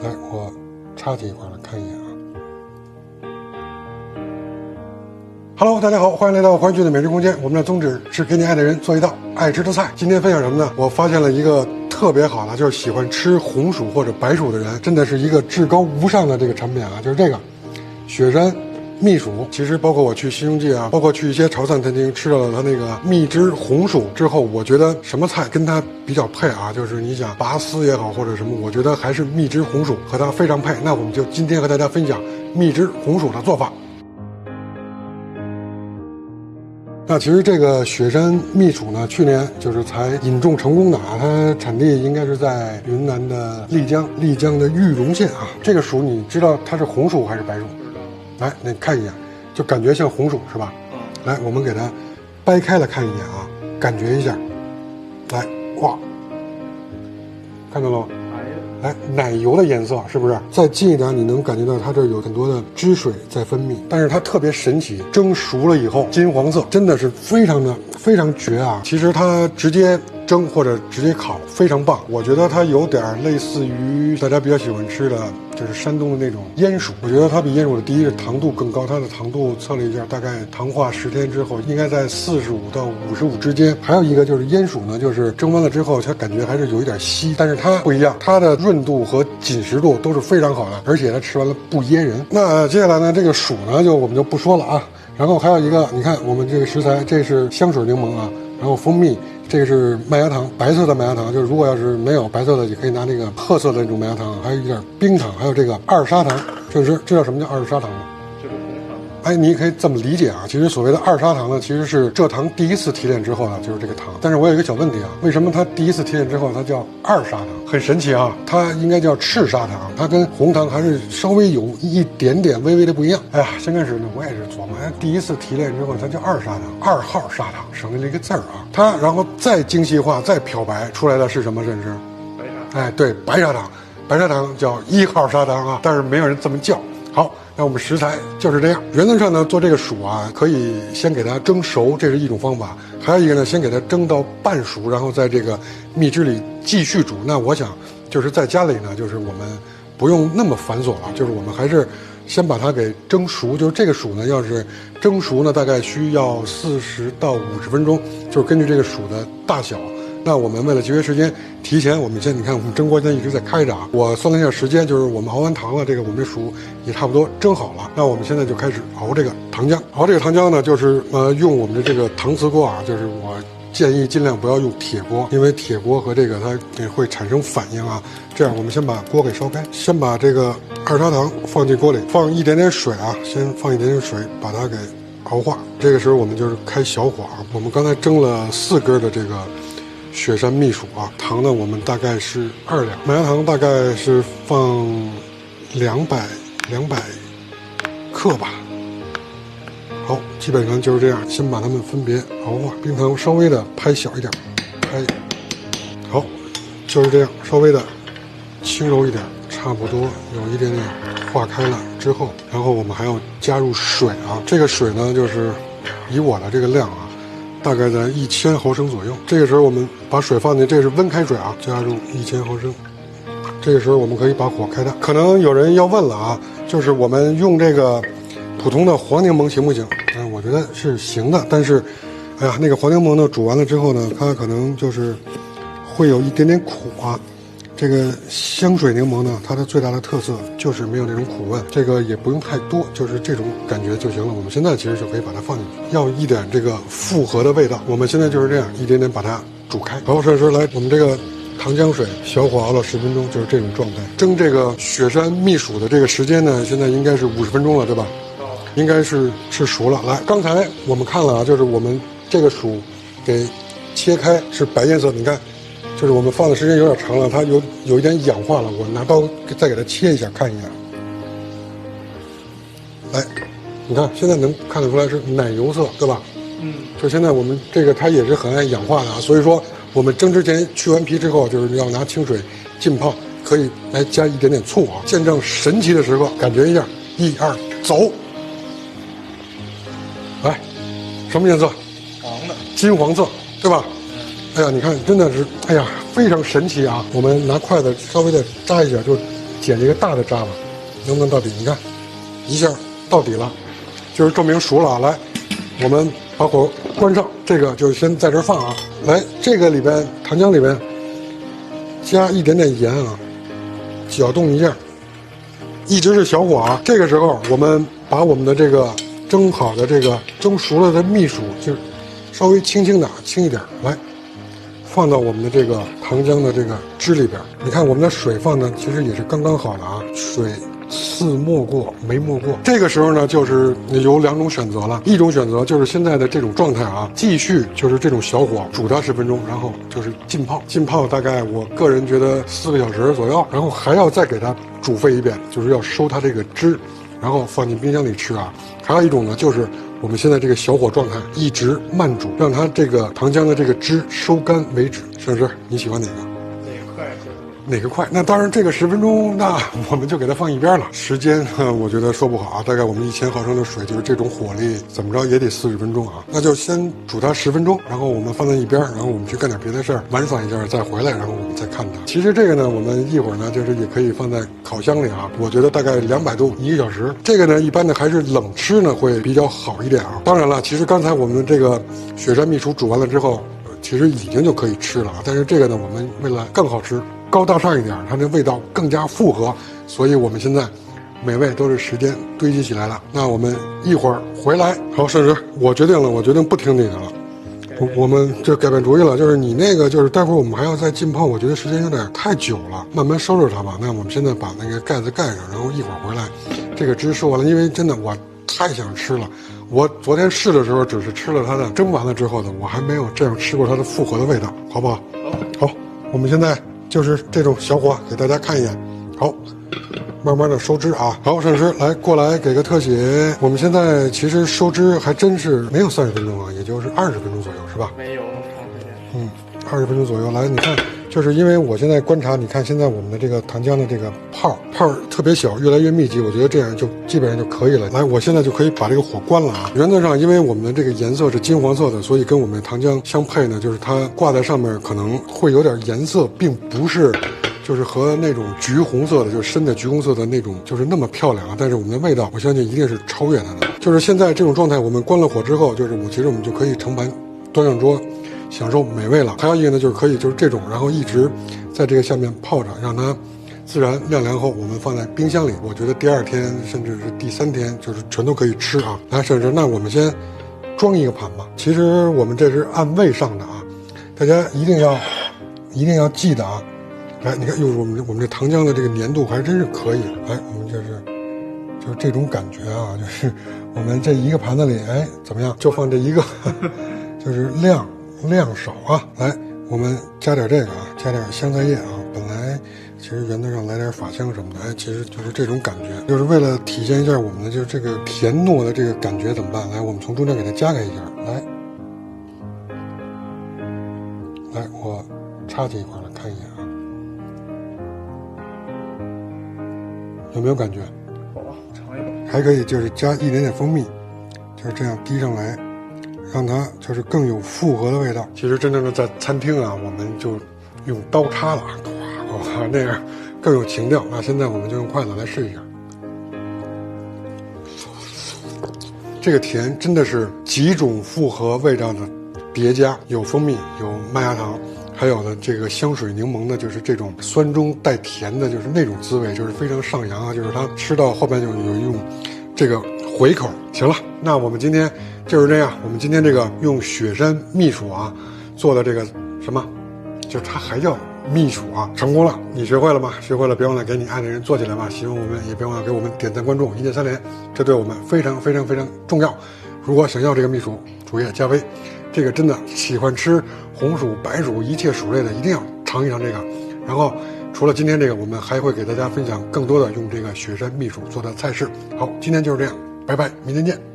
来，我插起一块来看一眼啊。Hello， 大家好，欢迎来到欢聚的美食空间。我们的宗旨是给你爱的人做一道爱吃的菜。今天分享什么呢？我发现了一个特别好的，就是喜欢吃红薯或者白薯的人，真的是一个至高无上的这个产品啊，就是这个雪山蜜薯。其实包括我去新荣记啊，包括去一些潮汕餐厅吃到了它那个蜜汁红薯之后，我觉得什么菜跟它比较配啊？就是你想拔丝也好或者什么，我觉得还是蜜汁红薯和它非常配。那我们就今天和大家分享蜜汁红薯的做法。那其实这个雪山蜜薯呢，去年就是才引种成功的啊，它产地应该是在云南的丽江的玉龙县啊。这个薯你知道它是红薯还是白薯？来，你看一眼，就感觉像红薯是吧？来，我们给它掰开了看一眼啊，感觉一下。来，哇，看到了吗？来，奶油的颜色是不是？再近一点，你能感觉到它这有很多的汁水在分泌，但是它特别神奇，蒸熟了以后金黄色，真的是非常绝啊！其实它直接蒸或者直接烤非常棒，我觉得它有点类似于大家比较喜欢吃的，就是山东的那种烟薯。我觉得它比烟薯的第一是糖度更高，它的糖度测了一下，大概糖化10天之后应该在45到55之间。还有一个就是烟薯呢，就是蒸完了之后它感觉还是有一点稀，但是它不一样，它的润度和紧实度都是非常好的，而且它吃完了不噎人。那接下来呢，这个薯呢我们就不说了啊。然后还有一个，你看我们这个食材，这是香水柠檬啊，然后蜂蜜。这个是麦芽糖，白色的麦芽糖，就是如果要是没有白色的，也可以拿那个褐色的那种麦芽糖，还有一点冰糖，还有这个二砂糖。郑师知道什么叫二砂糖吗？就是红糖。哎，你可以这么理解啊，其实所谓的二砂糖呢，其实是蔗糖第一次提炼之后呢，就是这个糖。但是我有一个小问题啊，为什么它第一次提炼之后它叫二砂糖？很神奇啊，它应该叫赤砂糖，它跟红糖还是稍微有一点点微微的不一样。哎呀，先开始呢，我也是琢磨，哎，第一次提炼之后它叫二砂糖，2号砂糖，省略了一个字儿啊。它然后再精细化、再漂白出来的是什么？认识？白砂糖。哎，对，白砂糖，白砂糖叫1号砂糖啊，但是没有人这么叫。好，那我们食材就是这样。原则上呢，做这个薯啊，可以先给它蒸熟，这是一种方法；还有一个呢，先给它蒸到半熟，然后在这个蜜汁里继续煮。那我想，就是在家里呢，就是我们不用那么繁琐了，就是我们还是先把它给蒸熟。就是这个薯呢，要是蒸熟呢，大概需要40到50分钟，就是根据这个薯的大小。那我们为了节约时间，提前我们现在你看我们蒸锅现在一直在开着啊，我算了一下时间，就是我们熬完糖了，这个我们这薯也差不多蒸好了。那我们现在就开始熬这个糖浆。熬这个糖浆呢，就是用我们的这个搪瓷锅啊，就是我建议尽量不要用铁锅，因为铁锅和这个它也会产生反应啊。这样我们先把锅给烧开，先把这个二砂糖放进锅里，放一点点水啊，先放一点点水把它给熬化。这个时候我们就是开小火啊，我们刚才蒸了4根的这个雪山蜜薯啊，糖呢我们大概是2两，麦芽糖大概是放200克吧。好，基本上就是这样，先把它们分别熬化，冰糖稍微的拍小一点，拍，好，就是这样，稍微的轻柔一点，差不多有一点点化开了之后，然后我们还要加入水啊，这个水呢就是以我的这个量啊，大概在1000毫升左右。这个时候我们把水放进，这是温开水啊，加入1000毫升。这个时候我们可以把火开大。可能有人要问了啊，就是我们用这个普通的黄柠檬行不行？我觉得是行的，但是，哎呀，那个黄柠檬呢，煮完了之后呢，它可能就是会有一点点苦啊。这个香水柠檬呢，它的最大的特色就是没有那种苦味，这个也不用太多，就是这种感觉就行了。我们现在其实就可以把它放进去，要一点这个复合的味道。我们现在就是这样一点点把它煮开。然后这时候来，我们这个糖浆水小火熬了10分钟，就是这种状态。蒸这个雪山蜜薯的这个时间呢，现在应该是50分钟了，对吧？应该是熟了。来，刚才我们看了啊，就是我们这个薯给切开是白颜色，你看，就是我们放的时间有点长了，它有一点氧化了。我拿刀再给它切一下，看一眼。来，你看现在能看得出来是奶油色，对吧？就现在我们这个它也是很爱氧化的啊，所以说我们蒸之前去完皮之后，就是要拿清水浸泡，可以来加一点点醋啊。见证神奇的时刻，感觉一下，1、2，走。来，什么颜色？黄的，金黄色，对吧？哎呀，你看，真的是，哎呀，非常神奇啊！我们拿筷子稍微的扎一下，就捡这个大的渣吧，能不能到底？你看，一下到底了，就是证明熟了啊。来，我们把火关上，这个就先在这儿放啊。来，这个里边糖浆里边加一点点盐啊，搅动一下，一直是小火啊。这个时候我们把我们的这个蒸好的这个蒸熟了的蜜薯，就稍微轻轻的轻一点，来放到我们的这个糖浆的这个汁里边。你看我们的水放的其实也是刚刚好的啊，水似没过没没过。这个时候呢，就是有2种选择了，一种选择就是现在的这种状态啊，继续就是这种小火煮它10分钟，然后就是浸泡，浸泡大概我个人觉得4个小时左右，然后还要再给它煮沸一遍，就是要收它这个汁，然后放进冰箱里吃啊。还有一种呢，就是我们现在这个小火状态一直慢煮，让它这个糖浆的这个汁收干为止。盛师，你喜欢哪个？哪个快？哪个快？那当然，这个10分钟，那我们就给它放一边了。时间，我觉得说不好啊。大概我们1000毫升的水，就是这种火力，怎么着也得40分钟啊。那就先煮它10分钟，然后我们放在一边，然后我们去干点别的事儿，玩耍一下，再回来，然后我们再看它。其实这个呢，我们一会儿呢，就是也可以放在烤箱里啊。我觉得大概200度1个小时。这个呢，一般的还是冷吃呢会比较好一点啊。当然了，其实刚才我们这个雪山蜜薯煮完了之后，其实已经就可以吃了啊。但是这个呢，我们为了更好吃，高大上一点，它的味道更加复合，所以我们现在美味都是时间堆积起来了。那我们一会儿回来。好，盛师，我决定了，我决定不听你的了。我们就改变主意了，就是你那个，就是待会儿我们还要再浸泡，我觉得时间有点太久了，慢慢收拾它吧。那我们现在把那个盖子盖上，然后一会儿回来，这个汁收完了，因为真的我太想吃了。我昨天试的时候只是吃了它的蒸完了之后的，我还没有这样吃过它的复合的味道，好不好？好，我们现在就是这种小火给大家看一眼。好，慢慢的收汁啊。好，盛师来过来给个特写。我们现在其实收汁还真是没有30分钟啊，也就是20分钟左右，是吧？没有那么长时间。20分钟左右。来，你看，就是因为我现在观察，你看现在我们的这个糖浆的这个泡特别小，越来越密集，我觉得这样就基本上就可以了。来，我现在就可以把这个火关了啊。原则上，因为我们的这个颜色是金黄色的，所以跟我们的糖浆相配呢，就是它挂在上面可能会有点颜色，并不是就是和那种橘红色的，就是深的橘红色的那种，就是那么漂亮啊。但是我们的味道，我相信一定是超越它的。就是现在这种状态，我们关了火之后，就是其实我们就可以盛盘端上桌，享受美味了。还有一个呢，就是可以就是这种，然后一直在这个下面泡着，让它自然晾凉后，我们放在冰箱里。我觉得第2天甚至是第3天，就是全都可以吃啊。来，甚至那我们先装一个盘吧。其实我们这是按位上的啊，大家一定要记得啊。来，你看，我们这糖浆的这个粘度还真是可以。来，我们就是这种感觉啊，就是我们这一个盘子里，哎，怎么样？就放这一个，就是量少啊。来，我们加点这个啊，加点香菜叶啊。本来其实原则上来点法香什么的，哎，其实就是这种感觉，就是为了体现一下我们的就是这个甜糯的这个感觉怎么办？来，我们从中间给它加开一下。来，我插起一块来看一眼啊。有没有感觉？好，尝一口。还可以就是加一点点蜂蜜，就是这样滴上来，让它就是更有复合的味道。其实真正的在餐厅啊，我们就用刀叉了，哇，那样更有情调。那现在我们就用筷子来试一下。这个甜真的是几种复合味道的叠加，有蜂蜜，有麦芽糖。还有呢，这个香水柠檬的，就是这种酸中带甜的，就是那种滋味，就是非常上扬啊！就是它吃到后边就有一种这个回口。行了，那我们今天就是这样。我们今天这个用雪山蜜薯啊做的这个什么，就是它还叫蜜薯啊，成功了！你学会了吗？学会了，别忘了给你爱的人做起来吧。喜欢我们也别忘了给我们点赞关注，一键3连，这对我们非常非常非常重要。如果想要这个蜜薯，主页加微。这个真的喜欢吃红薯、白薯，一切薯类的一定要尝一尝这个。然后除了今天这个，我们还会给大家分享更多的用这个雪山蜜薯做的菜式。好，今天就是这样，拜拜，明天见。